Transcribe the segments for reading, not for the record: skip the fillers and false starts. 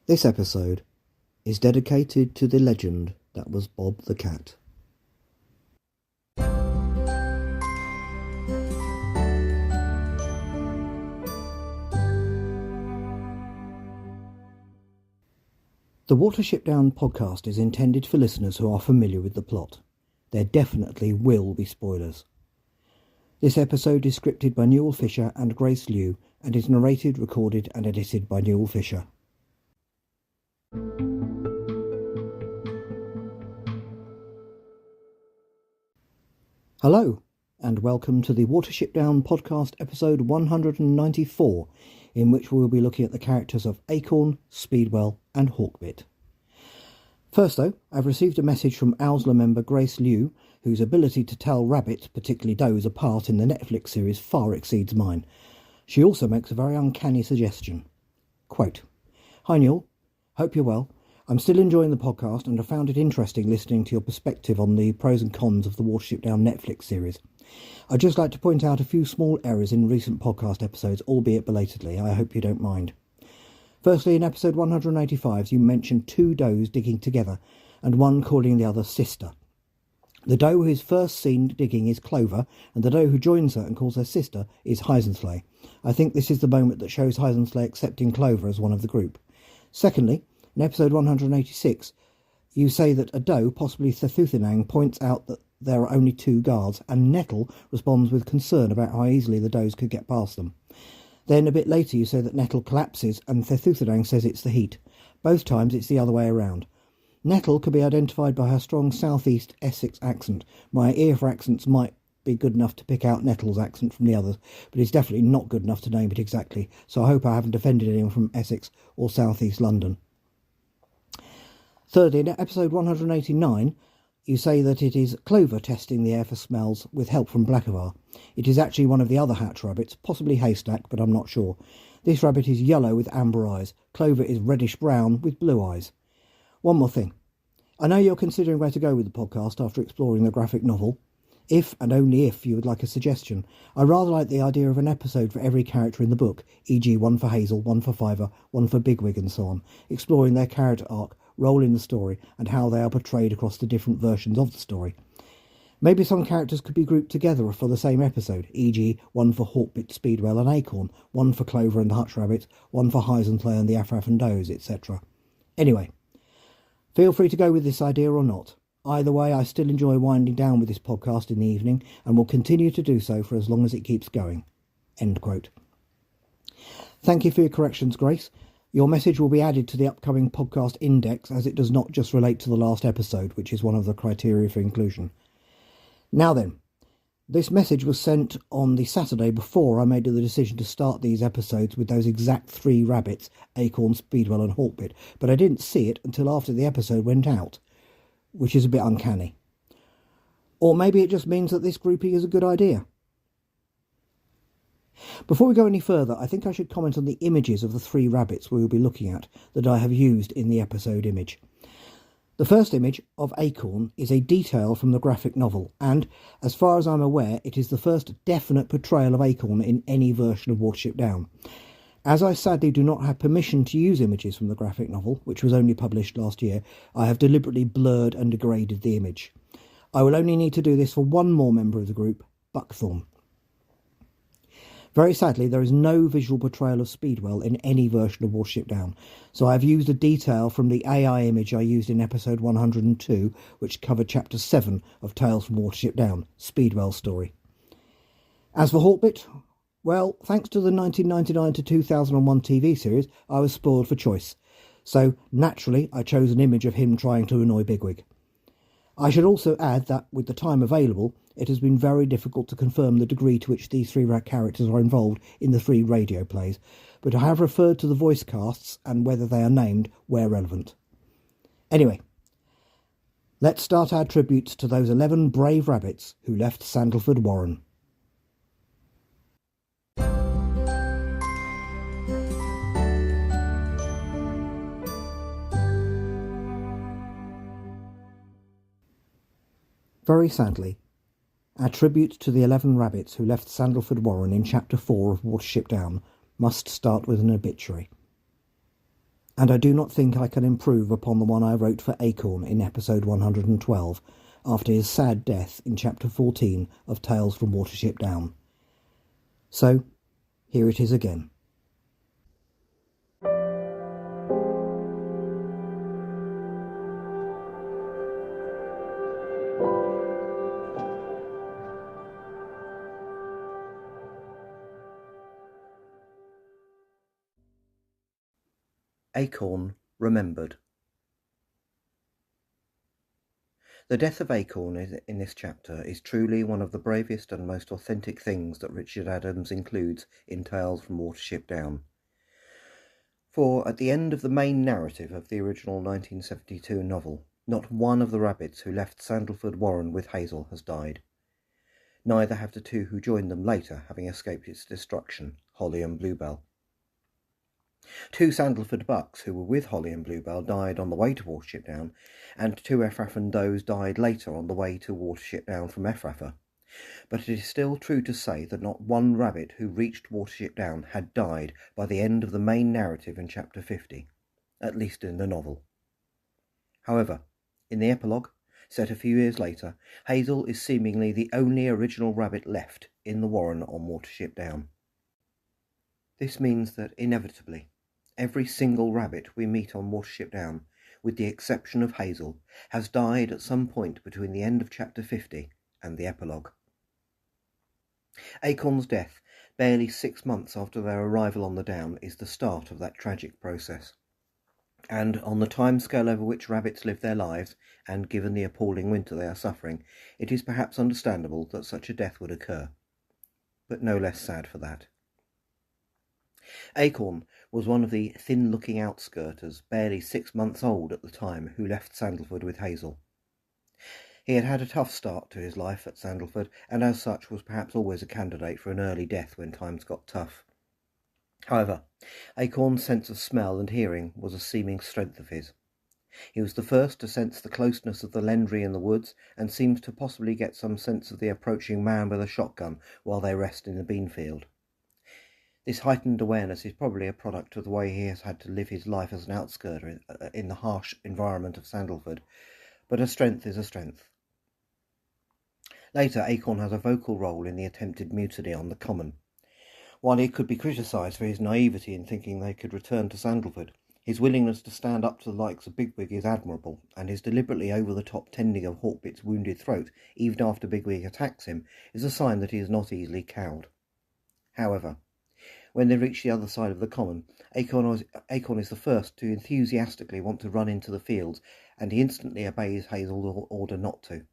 This episode is dedicated to the legend that was Bob the Cat. The Watership Down podcast is intended for listeners who are familiar with the plot. There definitely will be spoilers. This episode is scripted by Newell Fisher and Grace Liu and is narrated, recorded and edited by Newell Fisher. Hello, and welcome to the Watership Down podcast episode 194, in which we will be looking at the characters of Acorn, Speedwell and Hawkbit. First though, I've received a message from Owsler member Grace Liu, whose ability to tell rabbits, particularly does, apart in the Netflix series far exceeds mine. She also makes a very uncanny suggestion. Quote, "Hi Newell, hope you're well. I'm still enjoying the podcast and I found it interesting listening to your perspective on the pros and cons of the Watership Down Netflix series. I'd just like to point out a few small errors in recent podcast episodes, albeit belatedly. I hope you don't mind. Firstly, in episode 185, you mentioned two does digging together and one calling the other sister. The doe who is first seen digging is Clover, and the doe who joins her and calls her sister is Heisensley. I think this is the moment that shows Heisensley accepting Clover as one of the group. Secondly, in episode 186, you say that a doe, possibly Thethuthenang, points out that there are only two guards, and Nettle responds with concern about how easily the does could get past them. Then a bit later you say that Nettle collapses and Thethuthenang says it's the heat. Both times it's the other way around. Nettle could be identified by her strong southeast Essex accent. My ear for accents might be good enough to pick out Nettle's accent from the others, but it's definitely not good enough to name it exactly, so I hope I haven't offended anyone from Essex or southeast London. Thirdly, in episode 189, you say that it is Clover testing the air for smells with help from Blackavar. It is actually one of the other hatch rabbits, possibly Haystack, but I'm not sure. This rabbit is yellow with amber eyes. Clover is reddish-brown with blue eyes. One more thing. I know you're considering where to go with the podcast after exploring the graphic novel. If, and only if, you would like a suggestion, I rather like the idea of an episode for every character in the book, e.g. one for Hazel, one for Fiver, one for Bigwig and so on, exploring their character arc, role in the story, and how they are portrayed across the different versions of the story. Maybe some characters could be grouped together for the same episode, e.g. one for Hawkbit, Speedwell and Acorn, one for Clover and the Hutch Rabbit, one for Heisensley and the Afraf and Does, etc. Anyway, feel free to go with this idea or not. Either way, I still enjoy winding down with this podcast in the evening and will continue to do so for as long as it keeps going." End quote. Thank you for your corrections, Grace. Your message will be added to the upcoming podcast index, as it does not just relate to the last episode, which is one of the criteria for inclusion. Now then, this message was sent on the Saturday before I made the decision to start these episodes with those exact three rabbits, Acorn, Speedwell and Hawkbit, but I didn't see it until after the episode went out, which is a bit uncanny. Or maybe it just means that this grouping is a good idea. Before we go any further, I think I should comment on the images of the three rabbits we will be looking at that I have used in the episode image. The first image of Acorn is a detail from the graphic novel, and, as far as I'm aware, it is the first definite portrayal of Acorn in any version of Watership Down. As I sadly do not have permission to use images from the graphic novel, which was only published last year, I have deliberately blurred and degraded the image. I will only need to do this for one more member of the group, Buckthorn. Very sadly, there is no visual portrayal of Speedwell in any version of Watership Down, so I have used a detail from the AI image I used in episode 102, which covered chapter 7 of Tales from Watership Down, Speedwell's story. As for Hawkbit, well, thanks to the 1999 to 2001 TV series, I was spoiled for choice, so naturally I chose an image of him trying to annoy Bigwig. I should also add that, with the time available, it has been very difficult to confirm the degree to which these three characters are involved in the three radio plays, but I have referred to the voice casts and whether they are named where relevant. Anyway, let's start our tributes to those 11 brave rabbits who left Sandalford Warren. Very sadly, our tribute to the 11 rabbits who left Sandalford Warren in Chapter 4 of Watership Down must start with an obituary. and I do not think I can improve upon the one I wrote for Acorn in episode 112, after his sad death in chapter 14 of Tales from Watership Down. So, here it is again. Acorn Remembered. The death of Acorn in this chapter is truly one of the bravest and most authentic things that Richard Adams includes in Tales from Watership Down. For at the end of the main narrative of the original 1972 novel, not one of the rabbits who left Sandalford Warren with Hazel has died. Neither have the two who joined them later, having escaped its destruction, Holly and Bluebell. Two Sandalford bucks who were with Holly and Bluebell died on the way to Watership Down, and two Ephraffan does died later on the way to Watership Down from Ephraffa. But it is still true to say that not one rabbit who reached Watership Down had died by the end of the main narrative in chapter 50, at least in the novel. However, in the epilogue, set a few years later, Hazel is seemingly the only original rabbit left in the warren on Watership Down. This means that, inevitably, every single rabbit we meet on Watership Down, with the exception of Hazel, has died at some point between the end of chapter 50 and the epilogue. Acorn's death, barely 6 months after their arrival on the Down, is the start of that tragic process. And on the timescale over which rabbits live their lives, and given the appalling winter they are suffering, it is perhaps understandable that such a death would occur. But no less sad for that. Acorn was one of the thin-looking outskirters, barely 6 months old at the time, who left Sandalford with Hazel. He had had a tough start to his life at Sandalford, and as such was perhaps always a candidate for an early death when times got tough. However, Acorn's sense of smell and hearing was a seeming strength of his. He was the first to sense the closeness of the Lendry in the woods, and seems to possibly get some sense of the approaching man with a shotgun while they rest in the bean field. This heightened awareness is probably a product of the way he has had to live his life as an outskirter in the harsh environment of Sandalford, but a strength is a strength. Later, Acorn has a vocal role in the attempted mutiny on the Common. While he could be criticised for his naivety in thinking they could return to Sandalford, his willingness to stand up to the likes of Bigwig is admirable, and his deliberately over-the-top tending of Hawkbit's wounded throat, even after Bigwig attacks him, is a sign that he is not easily cowed. However, when they reach the other side of the Common, Acorn is the first to enthusiastically want to run into the fields, and he instantly obeys Hazel's order not to.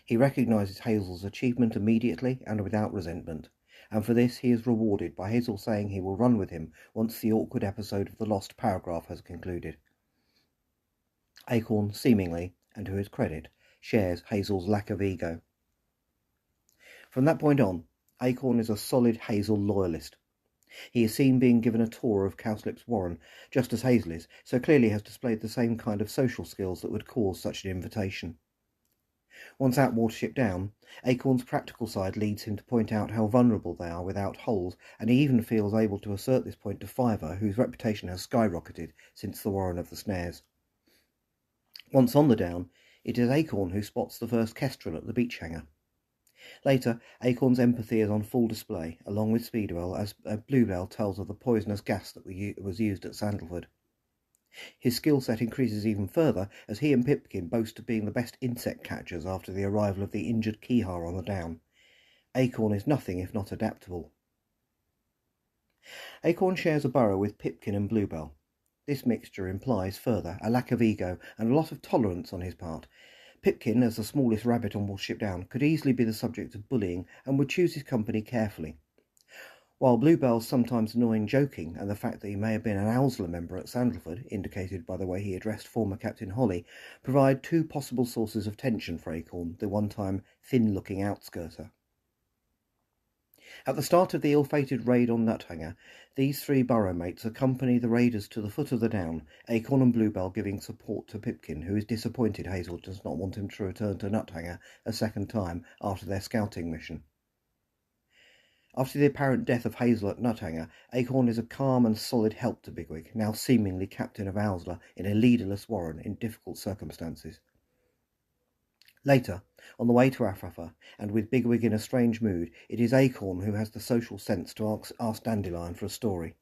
He recognises Hazel's achievement immediately and without resentment, and for this he is rewarded by Hazel saying he will run with him once the awkward episode of the lost paragraph has concluded. Acorn seemingly, and to his credit, shares Hazel's lack of ego. From that point on, Acorn is a solid Hazel loyalist. He is seen being given a tour of Cowslip's Warren, just as Hazel is, so clearly has displayed the same kind of social skills that would cause such an invitation. Once at Watership Down, Acorn's practical side leads him to point out how vulnerable they are without holes, and he even feels able to assert this point to Fiver, whose reputation has skyrocketed since the Warren of the Snares. Once on the Down, it is Acorn who spots the first kestrel at the beach hanger. Later, Acorn's empathy is on full display, along with Speedwell, as Bluebell tells of the poisonous gas that was used at Sandalford. His skill set increases even further as he and Pipkin boast of being the best insect catchers after the arrival of the injured Keehar on the Down. Acorn is nothing if not adaptable. Acorn shares a burrow with Pipkin and Bluebell. This mixture implies, further, a lack of ego and a lot of tolerance on his part. Pipkin, as the smallest rabbit on Watership Down, could easily be the subject of bullying and would choose his company carefully. While Bluebell's sometimes annoying joking and the fact that he may have been an Owsler member at Sandalford, indicated by the way he addressed former Captain Holly, provide two possible sources of tension for Acorn, the one-time thin-looking outskirter. At the start of the ill-fated raid on Nuthanger, these three burrow mates accompany the raiders to the foot of the Down, Acorn and Bluebell giving support to Pipkin, who is disappointed Hazel does not want him to return to Nuthanger a second time after their scouting mission. After the apparent death of Hazel at Nuthanger, Acorn is a calm and solid help to Bigwig, now seemingly captain of Owsla in a leaderless warren in difficult circumstances. Later, on the way to Afrafa, and with Bigwig in a strange mood, it is Acorn who has the social sense to ask Dandelion for a story.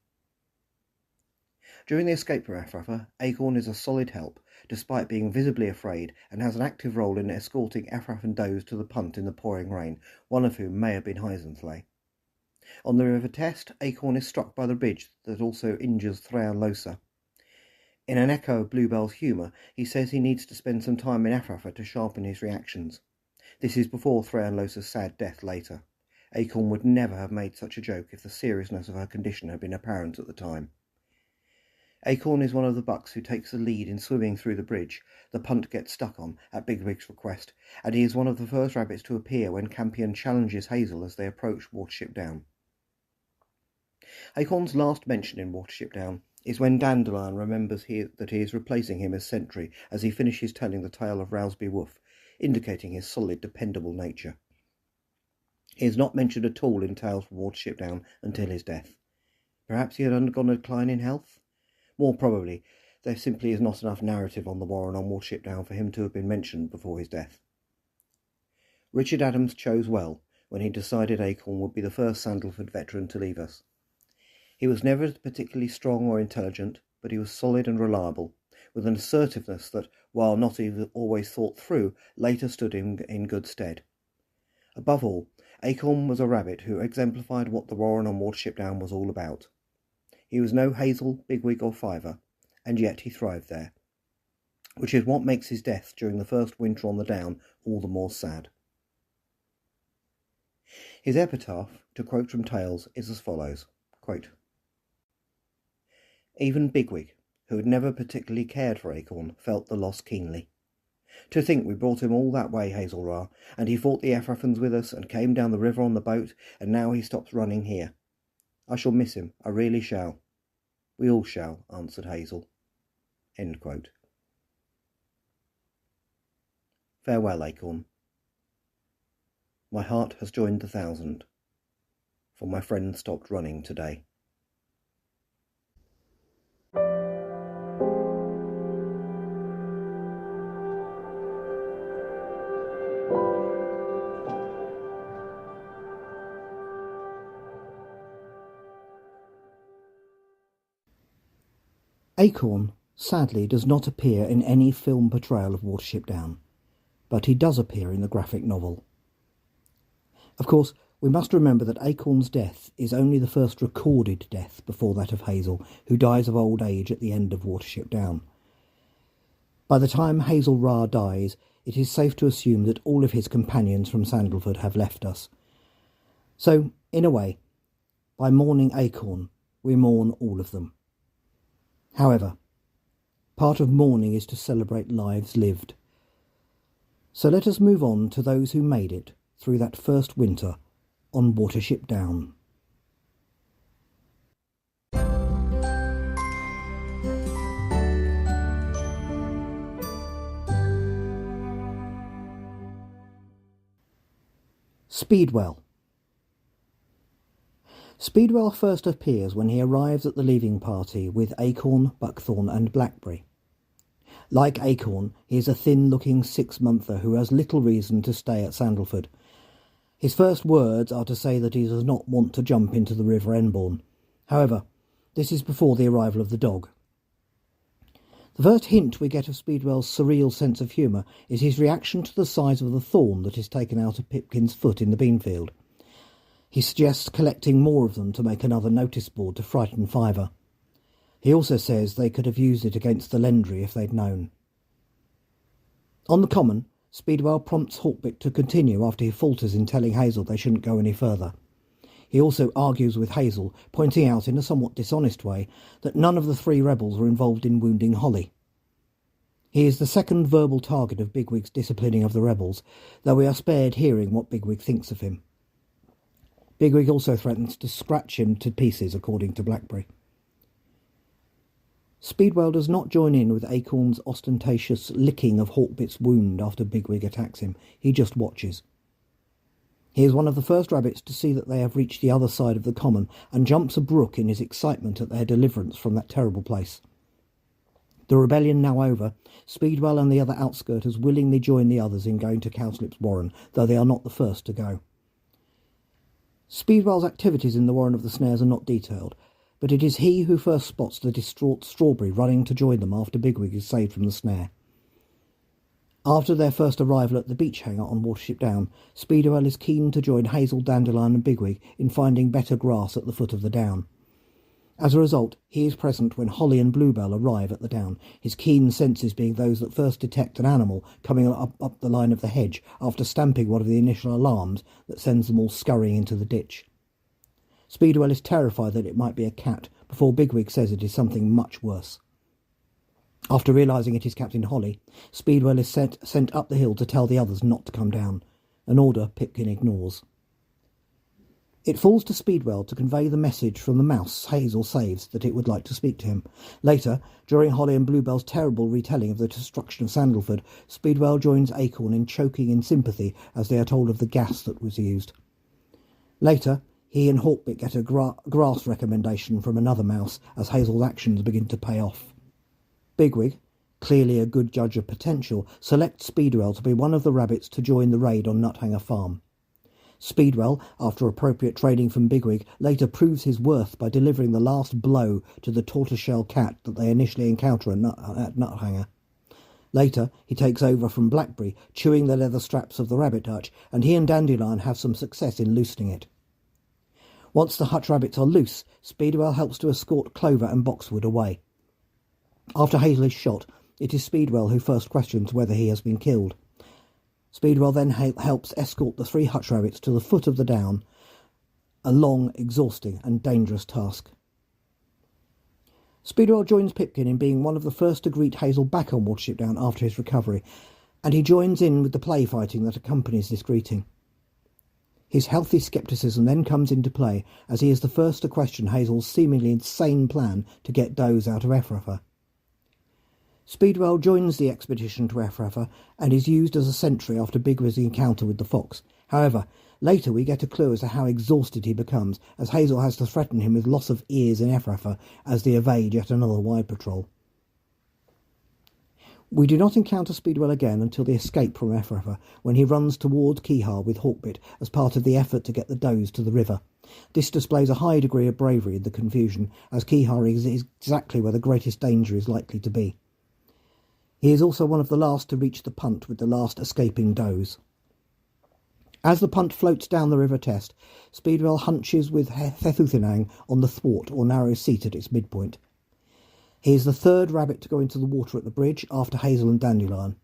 During the escape from Afrafa, Acorn is a solid help, despite being visibly afraid, and has an active role in escorting Afrafan does to the punt in the pouring rain, one of whom may have been Heisensley. On the River Test, Acorn is struck by the ridge that also injures Thrawn Losa. In an echo of Bluebell's humour, he says he needs to spend some time in Afrafa to sharpen his reactions. This is before Thrawn Losa's sad death later. Acorn would never have made such a joke if the seriousness of her condition had been apparent at the time. Acorn is one of the bucks who takes the lead in swimming through the bridge the punt gets stuck on at Bigwig's request, and he is one of the first rabbits to appear when Campion challenges Hazel as they approach Watership Down. Acorn's last mention in Watership Down is when Dandelion remembers that he is replacing him as sentry as he finishes telling the tale of Rowsby Woof, indicating his solid, dependable nature. He is not mentioned at all in Tales from Watership Down until his death. Perhaps he had undergone a decline in health? More probably, there simply is not enough narrative on the warren on Watership Down for him to have been mentioned before his death. Richard Adams chose well when he decided Acorn would be the first Sandalford veteran to leave us. He was never particularly strong or intelligent, but he was solid and reliable, with an assertiveness that, while not even always thought through, later stood him in good stead. Above all, Acorn was a rabbit who exemplified what the warren on Watership Down was all about. He was no Hazel, Bigwig or Fiver, and yet he thrived there, which is what makes his death during the first winter on the Down all the more sad. His epitaph, to quote from Tales, is as follows, quote, "Even Bigwig, who had never particularly cared for Acorn, felt the loss keenly. To think we brought him all that way, Hazelra, and he fought the Efrafans with us and came down the river on the boat, and now he stops running here. I shall miss him, I really shall." "We all shall," answered Hazel. End quote. Farewell, Acorn. My heart has joined the 1,000, for my friend stopped running today. Acorn, sadly, does not appear in any film portrayal of Watership Down, but he does appear in the graphic novel. Of course, we must remember that Acorn's death is only the first recorded death before that of Hazel, who dies of old age at the end of Watership Down. By the time Hazel Ra dies, it is safe to assume that all of his companions from Sandalford have left us. So, in a way, by mourning Acorn, we mourn all of them. However, part of mourning is to celebrate lives lived. So let us move on to those who made it through that first winter on Watership Down. Speedwell. Speedwell first appears when he arrives at the leaving party with Acorn, Buckthorn and Blackberry. Like Acorn, he is a thin-looking 6-monther who has little reason to stay at Sandalford. His first words are to say that he does not want to jump into the River Enbourne. However, this is before the arrival of the dog. The first hint we get of Speedwell's surreal sense of humour is his reaction to the size of the thorn that is taken out of Pipkin's foot in the beanfield. He suggests collecting more of them to make another notice board to frighten Fiver. He also says they could have used it against the Lendry if they'd known. On the common, Speedwell prompts Hawkbit to continue after he falters in telling Hazel they shouldn't go any further. He also argues with Hazel, pointing out in a somewhat dishonest way that none of the 3 rebels were involved in wounding Holly. He is the second verbal target of Bigwig's disciplining of the rebels, though we are spared hearing what Bigwig thinks of him. Bigwig also threatens to scratch him to pieces, according to Blackberry. Speedwell does not join in with Acorn's ostentatious licking of Hawkbit's wound after Bigwig attacks him. He just watches. He is one of the first rabbits to see that they have reached the other side of the common, and jumps a brook in his excitement at their deliverance from that terrible place. The rebellion now over, Speedwell and the other outskirters willingly join the others in going to Cowslip's warren, though they are not the first to go. Speedwell's activities in the warren of the Snares are not detailed, but it is he who first spots the distraught Strawberry running to join them after Bigwig is saved from the snare. After their first arrival at the beach hangar on Watership Down, Speedwell is keen to join Hazel, Dandelion and Bigwig in finding better grass at the foot of the down. As a result, he is present when Holly and Bluebell arrive at the down, his keen senses being those that first detect an animal coming up the line of the hedge after stamping one of the initial alarms that sends them all scurrying into the ditch. Speedwell is terrified that it might be a cat before Bigwig says it is something much worse. After realising it is Captain Holly, Speedwell is sent up the hill to tell the others not to come down, an order Pipkin ignores. It falls to Speedwell to convey the message from the mouse Hazel saves that it would like to speak to him. Later, during Holly and Bluebell's terrible retelling of the destruction of Sandalford, Speedwell joins Acorn in choking in sympathy as they are told of the gas that was used. Later, he and Hawkbit get a grass recommendation from another mouse as Hazel's actions begin to pay off. Bigwig, clearly a good judge of potential, selects Speedwell to be one of the rabbits to join the raid on Nuthanger Farm. Speedwell, after appropriate training from Bigwig, later proves his worth by delivering the last blow to the tortoiseshell cat that they initially encounter at Nuthanger. Later, he takes over from Blackberry, chewing the leather straps of the rabbit hutch, and he and Dandelion have some success in loosening it. Once the hutch rabbits are loose, Speedwell helps to escort Clover and Boxwood away. After Hazel is shot, it is Speedwell who first questions whether he has been killed. Speedwell then helps escort the 3 hutch rabbits to the foot of the down, a long, exhausting and dangerous task. Speedwell joins Pipkin in being one of the first to greet Hazel back on Watership Down after his recovery, and he joins in with the play fighting that accompanies this greeting. His healthy scepticism then comes into play as he is the first to question Hazel's seemingly insane plan to get Doze out of Ephrafa. Speedwell joins the expedition to Ephrafa and is used as a sentry after Bigwig's encounter with the fox. However, later we get a clue as to how exhausted he becomes, as Hazel has to threaten him with loss of ears in Ephrafa as they evade yet another wide patrol. We do not encounter Speedwell again until the escape from Ephrafa, when he runs towards Kehar with Hawkbit as part of the effort to get the Doze to the river. This displays a high degree of bravery in the confusion, as Kehar is exactly where the greatest danger is likely to be. He is also one of the last to reach the punt with the last escaping Doze. As the punt floats down the River Test, Speedwell hunches with Thethuthenang on the thwart or narrow seat at its midpoint. He is the 3rd rabbit to go into the water at the bridge after Hazel and Dandelion.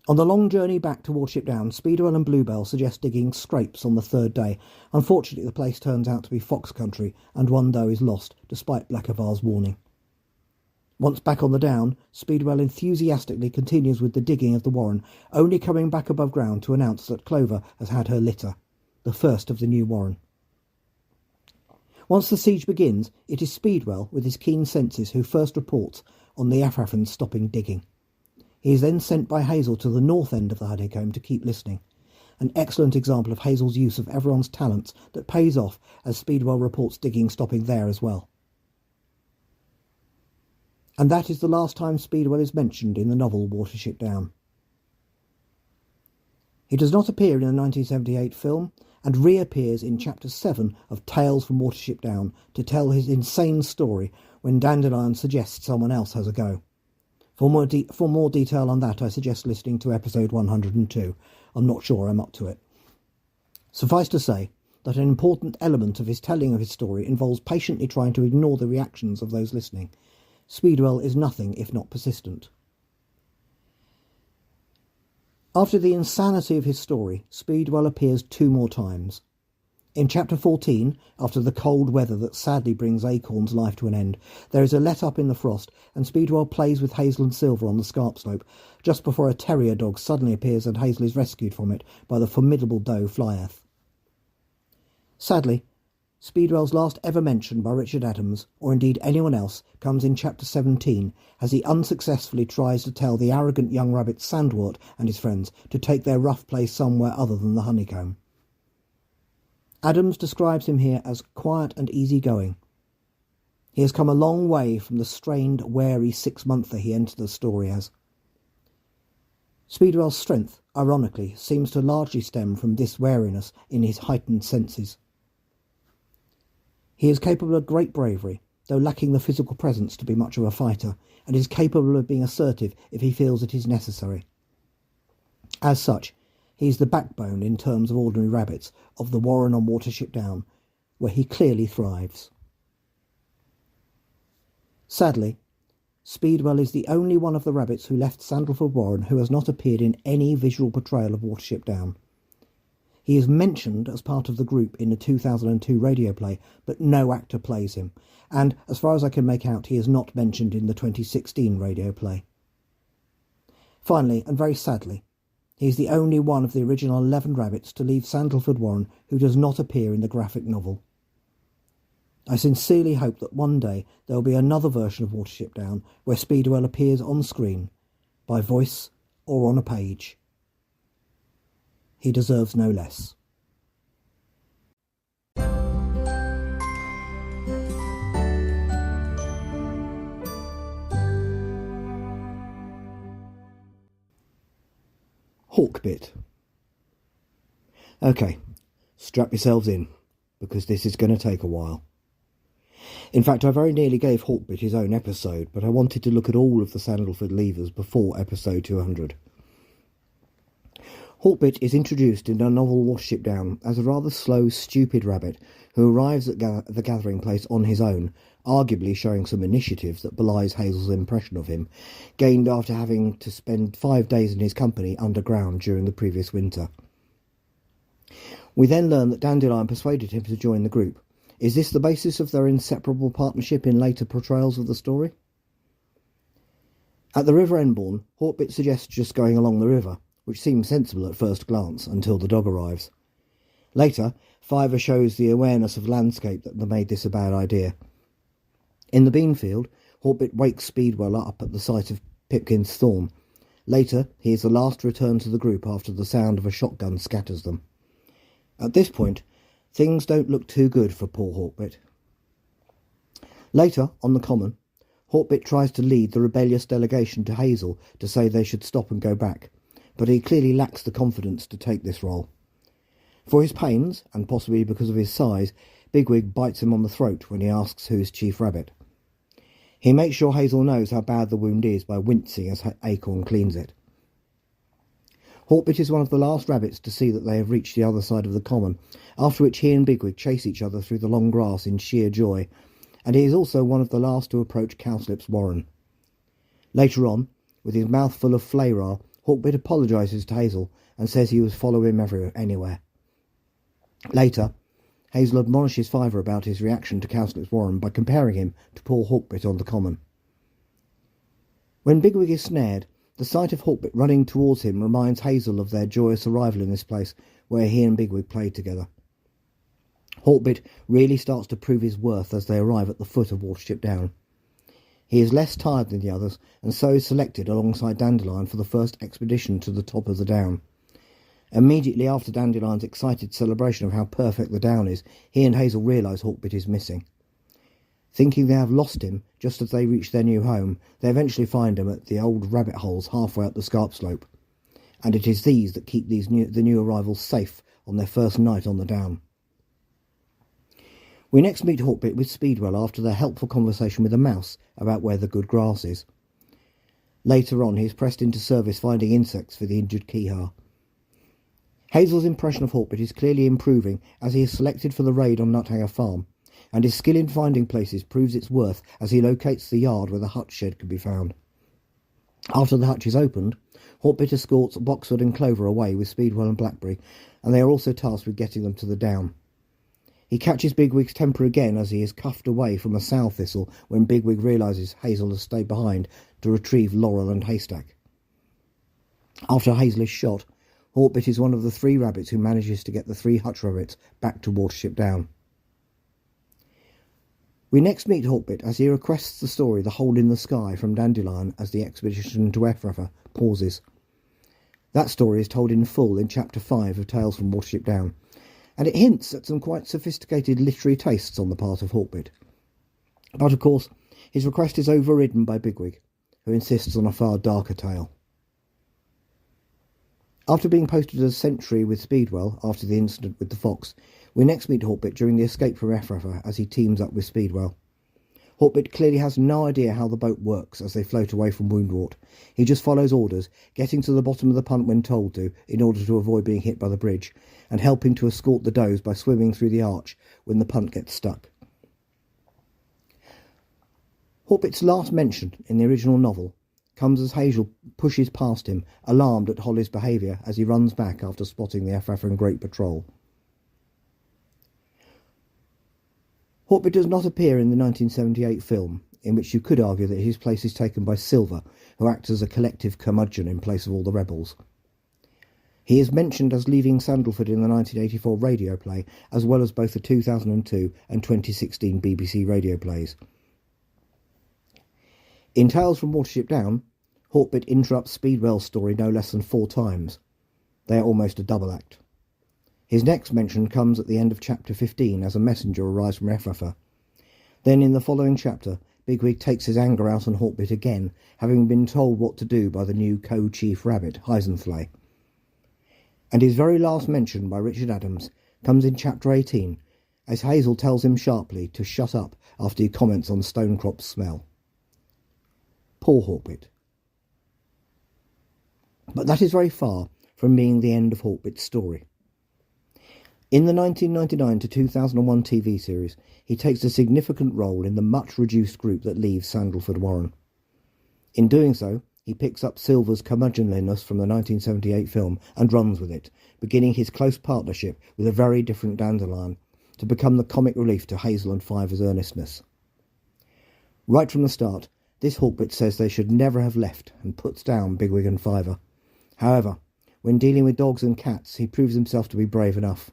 On the long journey back to Watership Down, Speedwell and Bluebell suggest digging scrapes on the 3rd day. Unfortunately, the place turns out to be fox country, and one doe is lost, despite Blackavar's warning. Once back on the down, Speedwell enthusiastically continues with the digging of the warren, only coming back above ground to announce that Clover has had her litter, the first of the new warren. Once the siege begins, it is Speedwell, with his keen senses, who first reports on the Ephraphans stopping digging. He is then sent by Hazel to the north end of the honeycomb to keep listening. An excellent example of Hazel's use of everyone's talents that pays off, as Speedwell reports digging stopping there as well. And that is the last time Speedwell is mentioned in the novel Watership Down. He does not appear in the 1978 film, and reappears in Chapter 7 of Tales from Watership Down to tell his insane story when Dandelion suggests someone else has a go. For more detail on that, I suggest listening to episode 102. I'm not sure I'm up to it. Suffice to say that an important element of his telling of his story involves patiently trying to ignore the reactions of those listening. Speedwell is nothing if not persistent. After the insanity of his story, Speedwell appears 2 more times. In Chapter 14, after the cold weather that sadly brings Acorn's life to an end, there is a let-up in the frost, and Speedwell plays with Hazel and Silver on the scarp slope, just before a terrier dog suddenly appears and Hazel is rescued from it by the formidable doe Flyeth. Sadly, Speedwell's last ever mention by Richard Adams, or indeed anyone else, comes in chapter 17, as he unsuccessfully tries to tell the arrogant young rabbit Sandwort and his friends to take their rough place somewhere other than the honeycomb. Adams describes him here as quiet and easygoing. He has come a long way from the strained, wary six-monther he entered the story as. Speedwell's strength, ironically, seems to largely stem from this wariness in his heightened senses. He is capable of great bravery, though lacking the physical presence to be much of a fighter, and is capable of being assertive if he feels it is necessary. As such, he is the backbone, in terms of ordinary rabbits, of the Warren on Watership Down, where he clearly thrives. Sadly, Speedwell is the only one of the rabbits who left Sandalford Warren who has not appeared in any visual portrayal of Watership Down. He is mentioned as part of the group in the 2002 radio play, but no actor plays him, and, as far as I can make out, he is not mentioned in the 2016 radio play. Finally, and very sadly, he is the only one of the original 11 rabbits to leave Sandalford Warren who does not appear in the graphic novel. I sincerely hope that one day there will be another version of Watership Down where Speedwell appears on screen, by voice or on a page. He deserves no less. Hawkbit. Okay, strap yourselves in, because this is going to take a while. In fact, I very nearly gave Hawkbit his own episode, but I wanted to look at all of the Sandalford Leavers before episode 200. Hawkbit is introduced in the novel Watership Down as a rather slow, stupid rabbit who arrives at the gathering place on his own, arguably showing some initiative that belies Hazel's impression of him, gained after having to spend 5 days in his company underground during the previous winter. We then learn that Dandelion persuaded him to join the group. Is this the basis of their inseparable partnership in later portrayals of the story? At the River Enbourne, Hawkbit suggests just going along the river, which seems sensible at first glance until the dog arrives. Later, Fiver shows the awareness of landscape that made this a bad idea. In the bean field, Hawkbit wakes Speedwell up at the sight of Pipkin's thorn. Later, he is the last to return to the group after the sound of a shotgun scatters them. At this point, things don't look too good for poor Hawkbit. Later, on the common, Hawkbit tries to lead the rebellious delegation to Hazel to say they should stop and go back, but he clearly lacks the confidence to take this role. For his pains, and possibly because of his size, Bigwig bites him on the throat when he asks who is Chief Rabbit. He makes sure Hazel knows how bad the wound is by wincing as Acorn cleans it. Hawkbit is one of the last rabbits to see that they have reached the other side of the common, after which he and Bigwig chase each other through the long grass in sheer joy, and he is also one of the last to approach Cowslip's warren. Later on, with his mouth full of flayrar, Hawkbit apologises to Hazel and says he would follow him anywhere. Later, Hazel admonishes Fiver about his reaction to Cowslip's warren by comparing him to poor Hawkbit on the common. When Bigwig is snared, the sight of Hawkbit running towards him reminds Hazel of their joyous arrival in this place where he and Bigwig played together. Hawkbit really starts to prove his worth as they arrive at the foot of Watership Down. He is less tired than the others, and so is selected alongside Dandelion for the first expedition to the top of the down. Immediately after Dandelion's excited celebration of how perfect the down is, he and Hazel realise Hawkbit is missing. Thinking they have lost him just as they reach their new home, they eventually find him at the old rabbit holes halfway up the scarp slope, and it is these that keep the new arrivals safe on their first night on the down. We next meet Hawkbit with Speedwell after their helpful conversation with a mouse about where the good grass is. Later on, he is pressed into service finding insects for the injured Keehaw. Hazel's impression of Hawkbit is clearly improving as he is selected for the raid on Nuthanger Farm, and his skill in finding places proves its worth as he locates the yard where the hutch shed can be found. After the hutch is opened, Hawkbit escorts Boxwood and Clover away with Speedwell and Blackberry, and they are also tasked with getting them to the down. He catches Bigwig's temper again as he is cuffed away from a sow thistle when Bigwig realises Hazel has stayed behind to retrieve Laurel and Haystack. After Hazel is shot, Hawkbit is one of the 3 rabbits who manages to get the 3 hutch rabbits back to Watership Down. We next meet Hawkbit as he requests the story The Hole in the Sky from Dandelion as the expedition to Ephrata pauses. That story is told in full in Chapter 5 of Tales from Watership Down, and it hints at some quite sophisticated literary tastes on the part of Hawkbit. But of course, his request is overridden by Bigwig, who insists on a far darker tale. After being posted as sentry with Speedwell after the incident with the fox, we next meet Hawkbit during the escape from Ephrata as he teams up with Speedwell. Hawkbit clearly has no idea how the boat works as they float away from Woundwort. He just follows orders, getting to the bottom of the punt when told to, in order to avoid being hit by the bridge, and helping to escort the does by swimming through the arch when the punt gets stuck. Hawkbit's last mention in the original novel comes as Hazel pushes past him, alarmed at Holly's behaviour as he runs back after spotting the Ephrata Great Patrol. Hawkbit does not appear in the 1978 film, in which you could argue that his place is taken by Silver, who acts as a collective curmudgeon in place of all the rebels. He is mentioned as leaving Sandalford in the 1984 radio play, as well as both the 2002 and 2016 BBC radio plays. In Tales from Watership Down, Hawkbit interrupts Speedwell's story no less than 4 times. They are almost a double act. His next mention comes at the end of Chapter 15 as a messenger arrives from Ephrata. Then in the following chapter, Bigwig takes his anger out on Hawkbit again, having been told what to do by the new co-chief rabbit, Heisenflay. And his very last mention by Richard Adams comes in Chapter 18, as Hazel tells him sharply to shut up after he comments on Stonecrop's smell. Poor Hawkbit. But that is very far from being the end of Hawkbit's story. In the 1999 to 2001 TV series, he takes a significant role in the much-reduced group that leaves Sandalford Warren. In doing so, he picks up Silver's curmudgeonliness from the 1978 film and runs with it, beginning his close partnership with a very different Dandelion to become the comic relief to Hazel and Fiver's earnestness. Right from the start, this Hawkbit says they should never have left and puts down Bigwig and Fiver. However, when dealing with dogs and cats, he proves himself to be brave enough.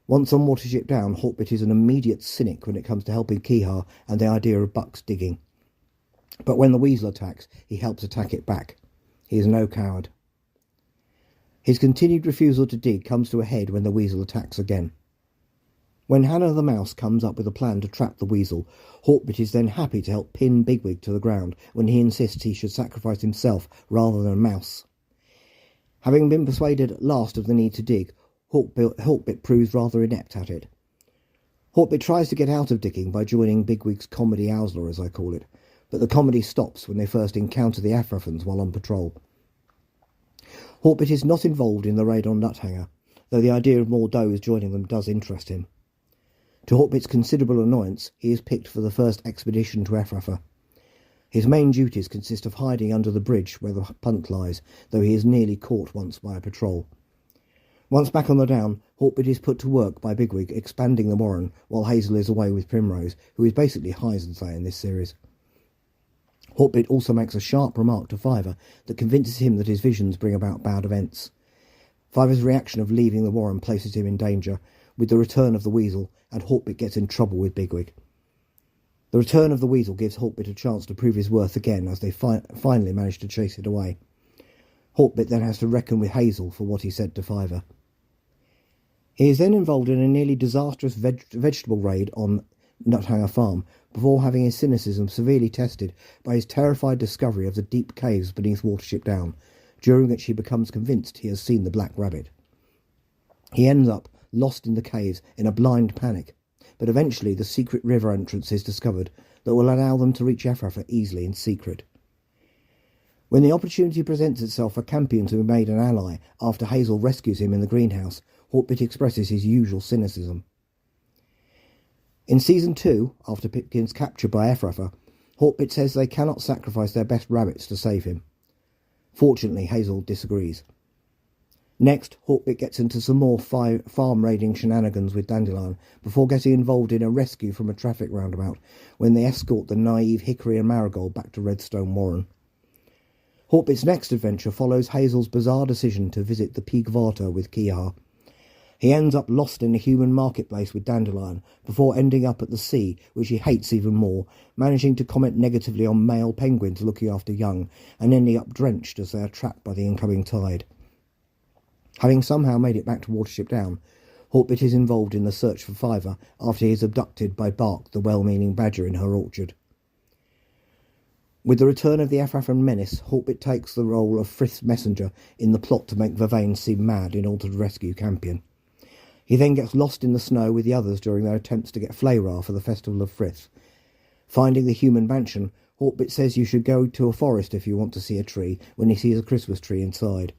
Once on Watership Down, Hawkbit is an immediate cynic when it comes to helping Kihar and the idea of bucks digging. But when the weasel attacks, he helps attack it back. He is no coward. His continued refusal to dig comes to a head when the weasel attacks again. When Hannah the mouse comes up with a plan to trap the weasel, Hawkbit is then happy to help pin Bigwig to the ground when he insists he should sacrifice himself rather than a mouse. Having been persuaded at last of the need to dig, Hawkbit proves rather inept at it. Hawkbit tries to get out of digging by joining Bigwig's comedy Owsler, as I call it, but the comedy stops when they first encounter the Afrafans while on patrol. Hawkbit is not involved in the raid on Nuthanger, though the idea of more does joining them does interest him. To Hawkbit's considerable annoyance, he is picked for the first expedition to Ephrata. His main duties consist of hiding under the bridge where the punt lies, though he is nearly caught once by a patrol. Once back on the down, Hawkbit is put to work by Bigwig expanding the warren while Hazel is away with Primrose, who is basically Heisenflay in this series. Hawkbit also makes a sharp remark to Fiver that convinces him that his visions bring about bad events. Fiver's reaction of leaving the warren places him in danger, with the return of the weasel, and Hawkbit gets in trouble with Bigwig. The return of the weasel gives Hawkbit a chance to prove his worth again as they finally manage to chase it away. Hawkbit then has to reckon with Hazel for what he said to Fiver. He is then involved in a nearly disastrous vegetable raid on Nuthanger Farm before having his cynicism severely tested by his terrified discovery of the deep caves beneath Watership Down, during which he becomes convinced he has seen the Black Rabbit. He ends up lost in the caves in a blind panic, but eventually the secret river entrance is discovered that will allow them to reach Ephrata easily in secret. When the opportunity presents itself for Campion to be made an ally after Hazel rescues him in the greenhouse, Hawkbit expresses his usual cynicism. In Season 2, after Pipkin's capture by Ephrata, Hawkbit says they cannot sacrifice their best rabbits to save him. Fortunately, Hazel disagrees. Next, Hawkbit gets into some more farm-raiding shenanigans with Dandelion before getting involved in a rescue from a traffic roundabout when they escort the naive Hickory and Marigold back to Redstone Warren. Hawkbit's next adventure follows Hazel's bizarre decision to visit the Peak Varta with Kihar. He ends up lost in a human marketplace with Dandelion before ending up at the sea, which he hates even more, managing to comment negatively on male penguins looking after young and ending up drenched as they are trapped by the incoming tide. Having somehow made it back to Watership Down, Hawkbit is involved in the search for Fiver after he is abducted by Bark, the well-meaning badger in her orchard. With the return of the Afrafan menace, Hawkbit takes the role of Frith's messenger in the plot to make Vervain seem mad in order to rescue Campion. He then gets lost in the snow with the others during their attempts to get Flayra for the Festival of Frith. Finding the human mansion, Hawkbit says you should go to a forest if you want to see a tree when he sees a Christmas tree inside.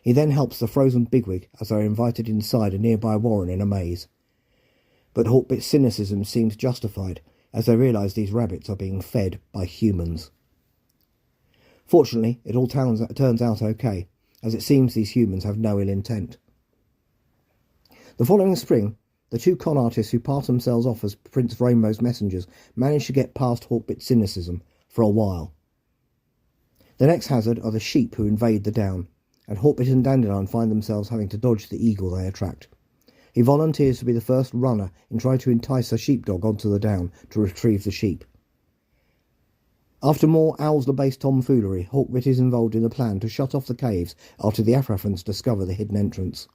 He then helps the frozen bigwig as they are invited inside a nearby warren in a maze. But Hawkbit's cynicism seems justified as they realise these rabbits are being fed by humans. Fortunately, it all turns out okay, as it seems these humans have no ill intent. The following spring, the two con artists who pass themselves off as Prince Rainbow's messengers manage to get past Hawkbit's cynicism for a while. The next hazard are the sheep who invade the down, and Hawkbit and Dandelion find themselves having to dodge the eagle they attract. He volunteers to be the first runner in trying to entice a sheepdog onto the down to retrieve the sheep. After more Owlsler-based tomfoolery, Hawkbit is involved in the plan to shut off the caves after the Afrafans discover the hidden entrance.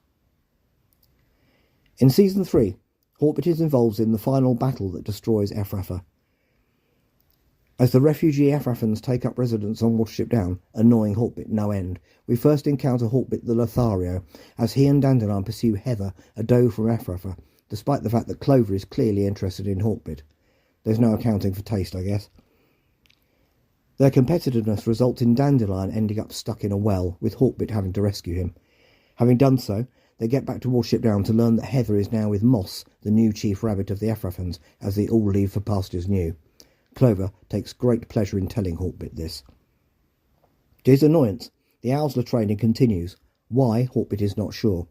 In Season 3, Hawkbit is involved in the final battle that destroys Afrafa. As the refugee Afrafans take up residence on Watership Down, annoying Hawkbit no end, we first encounter Hawkbit the Lothario as he and Dandelion pursue Heather, a doe from Afrafa, despite the fact that Clover is clearly interested in Hawkbit. There's no accounting for taste, I guess. Their competitiveness results in Dandelion ending up stuck in a well, with Hawkbit having to rescue him. Having done so, they get back to Watership Down to learn that Heather is now with Moss, the new chief rabbit of the Afrafans, as they all leave for pastures new. Clover takes great pleasure in telling Hawkbit this. To his annoyance, the Owlsler training continues. Why, Hawkbit is not sure.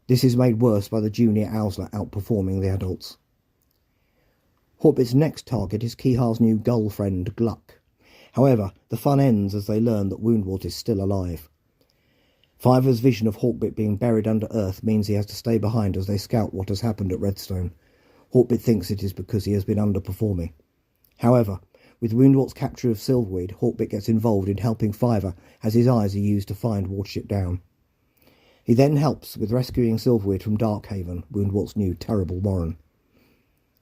This is made worse by the junior Owlsler outperforming the adults. Hawkbit's next target is Keehar's new gull friend, Gluck. However, the fun ends as they learn that Woundwort is still alive. Fiver's vision of Hawkbit being buried under earth means he has to stay behind as they scout what has happened at Redstone. Hawkbit thinks it is because he has been underperforming. However, with Woundwort's capture of Silverweed, Hawkbit gets involved in helping Fiver as his eyes are used to find Watership Down. He then helps with rescuing Silverweed from Darkhaven, Woundwort's new terrible warren.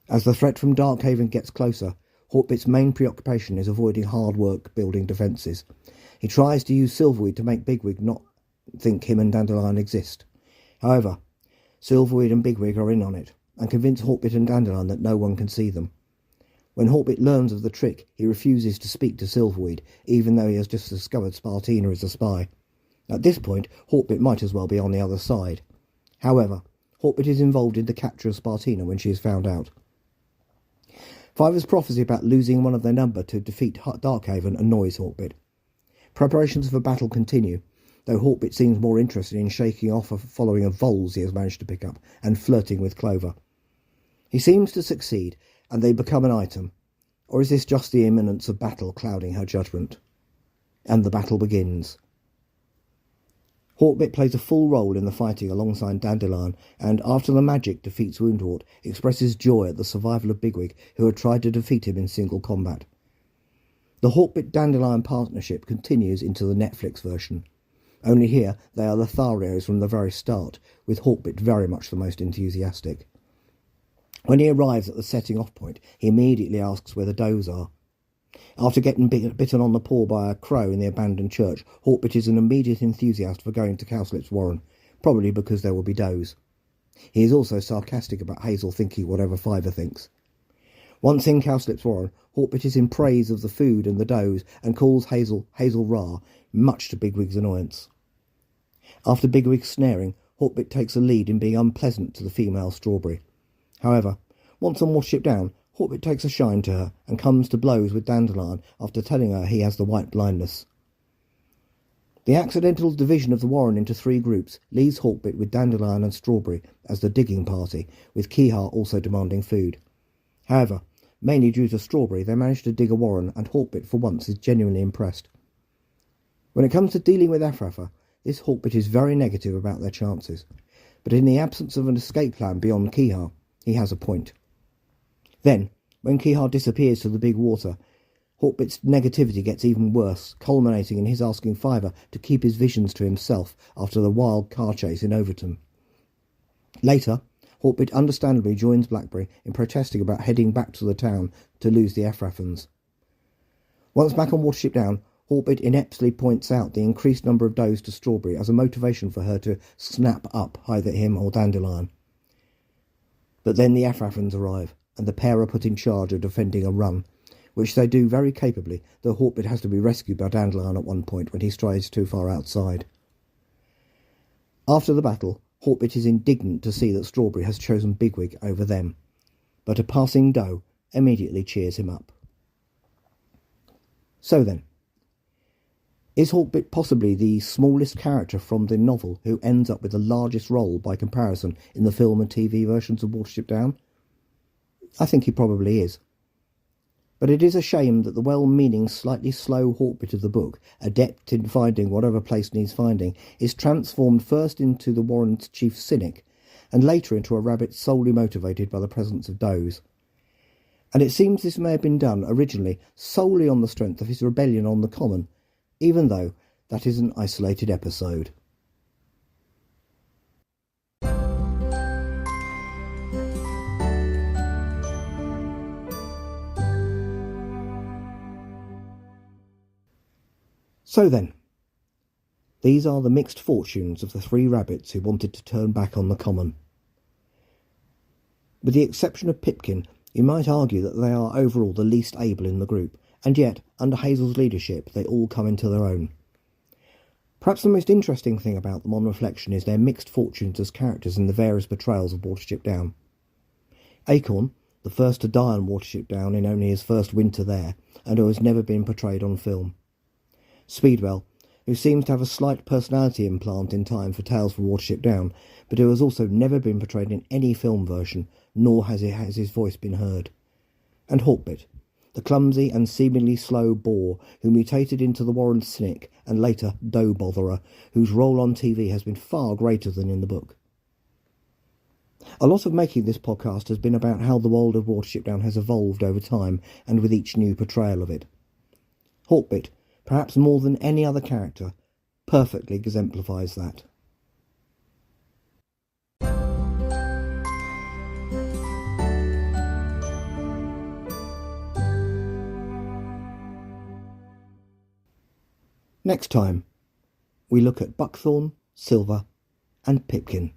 As the threat from Darkhaven gets closer, Hawkbit's main preoccupation is avoiding hard work building defences. He tries to use Silverweed to make Bigwig not think him and Dandelion exist. However, Silverweed and Bigwig are in on it, and convince Hawkbit and Dandelion that no one can see them. When Hawkbit learns of the trick, he refuses to speak to Silverweed, even though he has just discovered Spartina is a spy. At this point, Hawkbit might as well be on the other side. However, Hawkbit is involved in the capture of Spartina when she is found out. Fiver's prophecy about losing one of their number to defeat Darkhaven annoys Hawkbit. Preparations for battle continue, though Hawkbit seems more interested in shaking off a following of voles he has managed to pick up and flirting with Clover. He seems to succeed, and they become an item. Or is this just the imminence of battle clouding her judgment? And the battle begins. Hawkbit plays a full role in the fighting alongside Dandelion, and after the magic defeats Woundwort, expresses joy at the survival of Bigwig, who had tried to defeat him in single combat. The Hawkbit-Dandelion partnership continues into the Netflix version. Only here they are Lotharios from the very start, with Hawkbit very much the most enthusiastic. When he arrives at the setting off point, he immediately asks where the does are. After getting bitten on the paw by a crow in the abandoned church, Hawkbit is an immediate enthusiast for going to Cowslip's warren, probably because there will be does. He is also sarcastic about Hazel thinking whatever Fiver thinks. Once in Cowslip's warren, Hawkbit is in praise of the food and the does and calls Hazel Ra, much to Bigwig's annoyance. After Bigwig's snaring, Hawkbit takes a lead in being unpleasant to the female Strawberry. However, once on Watership Down, Hawkbit takes a shine to her and comes to blows with Dandelion after telling her he has the white blindness. The accidental division of the warren into 3 groups leaves Hawkbit with Dandelion and Strawberry as the digging party, with Keehar also demanding food. However, mainly due to Strawberry, they manage to dig a warren, and Hawkbit for once is genuinely impressed. When it comes to dealing with Afrafa, this Hawkbit is very negative about their chances. but in the absence of an escape plan beyond Kihar, he has a point. Then, when Kihar disappears to the big water, Hawkbit's negativity gets even worse, culminating in his asking Fiver to keep his visions to himself after the wild car chase in Overton. Later, Hawkbit understandably joins Blackberry in protesting about heading back to the town to lose the Efrathans. Once back on Watership Down, Hawkbit ineptly points out the increased number of does to Strawberry as a motivation for her to snap up either him or Dandelion. But then the Efrathans arrive, and the pair are put in charge of defending a run, which they do very capably, though Hawkbit has to be rescued by Dandelion at one point when he strides too far outside. After the battle, Hawkbit is indignant to see that Strawberry has chosen Bigwig over them, but a passing doe immediately cheers him up. So then, is Hawkbit possibly the smallest character from the novel who ends up with the largest role by comparison in the film and TV versions of Watership Down? I think he probably is. But it is a shame that the well-meaning, slightly slow Hawkbit of the book, adept in finding whatever place needs finding, is transformed first into the Warren's chief cynic, and later into a rabbit solely motivated by the presence of does. And it seems this may have been done originally solely on the strength of his rebellion on the common, even though that is an isolated episode. So then, these are the mixed fortunes of the three rabbits who wanted to turn back on the common. With the exception of Pipkin, you might argue that they are overall the least able in the group, and yet, under Hazel's leadership, they all come into their own. Perhaps the most interesting thing about them on reflection is their mixed fortunes as characters in the various betrayals of Watership Down. Acorn, the first to die on Watership Down in only his first winter there, and who has never been portrayed on film. Speedwell, who seems to have a slight personality implant in time for Tales from Watership Down, but who has also never been portrayed in any film version, nor has his voice been heard. And Hawkbit, the clumsy and seemingly slow boar who mutated into the Warren cynic and later doe botherer, whose role on TV has been far greater than in the book. A lot of making this podcast has been about how the world of Watership Down has evolved over time and with each new portrayal of it. Hawkbit, perhaps more than any other character, perfectly exemplifies that. Next time, we look at Buckthorn, Silver and Pipkin.